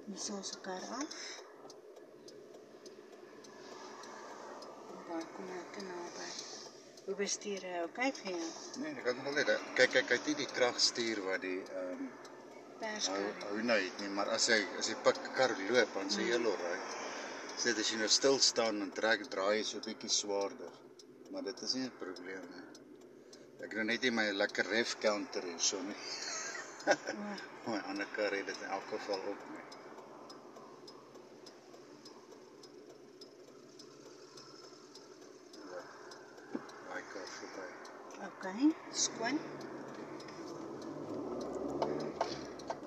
Hier is ons kar af. Daar kom ek te naby. Hoe bestuur jy? Okay vir jou? Nee, ek kan nog net. Kyk, hy het nie die kragstuur wat die hou nou het nie, maar as hy kar loop, dan sê heel alright. Sê as jy nou stil staan en draai jy so 'n bietjie swaarder. Maar dit is nie 'n probleem nie. Ek het net nie my lekker ref counter hier so nie. My ander kar het dit in elk geval op nie. Daai kar verby. Okay, skoon.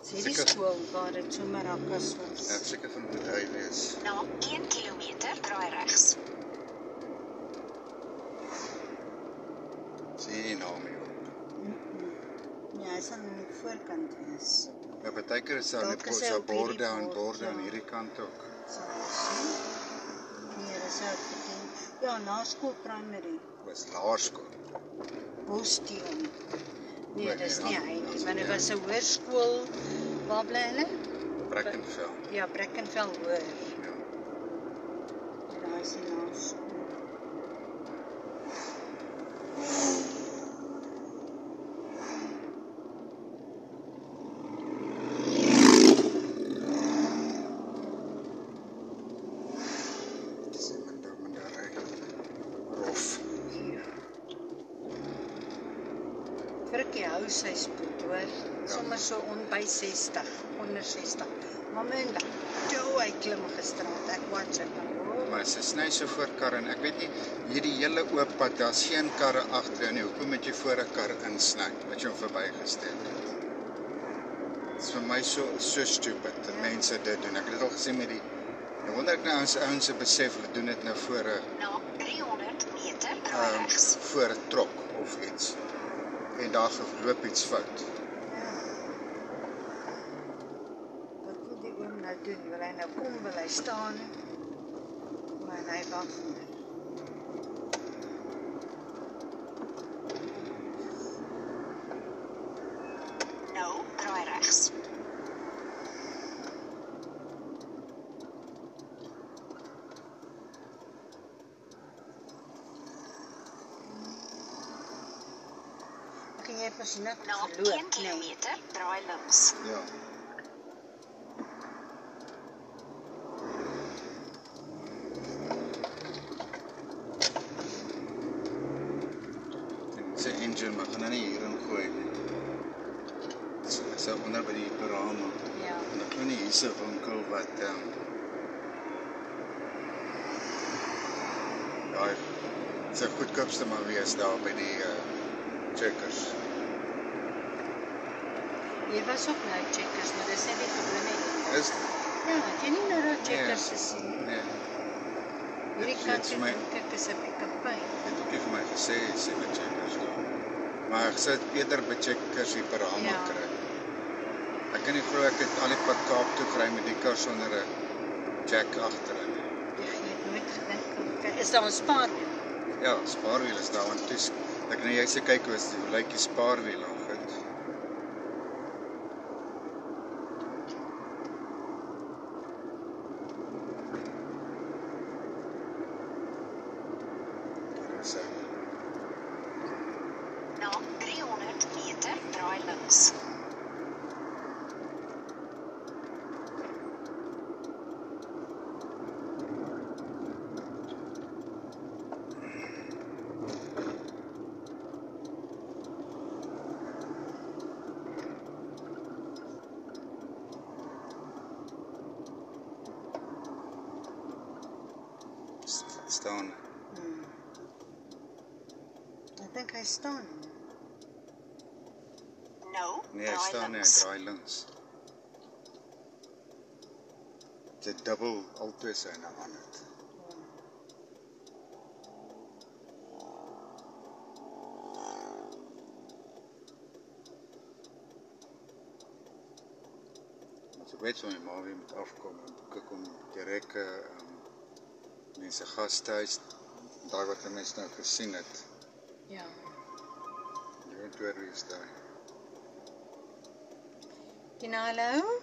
Sê die skool waar dit so marakas was. Ja, seker van moet hy wees. Na 1 kilometer draai regs. Sien jy nou mee? Ja, hy sal aan die voorkant wees. Ja, partykeer is daar net so borde aan hierdie kant ook. Nee, dis ook verkeerd. Ja, Laerskool Primary. Was laerskool. Boesteen. Nee, dis nie hy nie, want dit was 'n hoërskool. Waar bly hulle? Brackenfell. Ja, Brackenfell hoër. Ja. Daar is die Laerskool. Frikkie hou sy spoed hoor, sommer so by 60, onder 60. Mama en toe hy klim gisterand, ek watch ek dan. Maar sy sny so voor kar en ek weet nie, hierdie hele oop pad, daar's geen karre agter jou nie, hoekom moet jy voor 'n kar insny, wat jy hom verbygestel het? Dit is vir my so stupid, dat mense dit doen. Ek het dit al gesien met die, nou wonder ek nou ouens se besef, hulle doen dit nou voor 'n Na 300 meter draai regs. voor 'n trok of iets. En daar loop iets fout. Wat wil die oom nou doen? Wil hy nou kom, wil hy staan? Maar hy wag nie. Nou draai regs. Kan jy voorsienig Na geloop? 1 kilometer draai links. Ja. En sy engine mag nou nie hierin gooi nie. Sy onder by die raam. Ja. En ek kan nie hier so winkel wat daai sy goedkoopste maar wees daar by die Checkers. Hier was ook nou Checkers, maar dis net die gewone. Is Ja, het jy nie nou daar Checkers gesien? nee. Hierdie Dit kant is toe my- dink ek is 'n Pick-n-Pay. Het ook nie vir my gesê sy by Checkers daar. Maar ek sê eerder by Checkers hier per raam Ja. kry. Ek kan nie glo ek het al die pad Kaap toe gery met die kar sonder 'n jack agterin. Jy het nooit gedink. Okay. Is daar 'n spaarwiel? Ja, spaarwiel is daar want dis ek kan jy sê kyk hoe lyk die spaarwiel al goed. Daar is hy. Na 300 meter draai links. Staan. Ek dink hy staan. Nou Nee, hy draai staan nie, hy links. draai links. Dit dubbel altyd syne aan het. As ek weet van my ma weer moet afkom en boeke kom direk mense gastehuis, daai wat mense nou gesien het. Ja. Jy weet waar wie is daai. Hallo?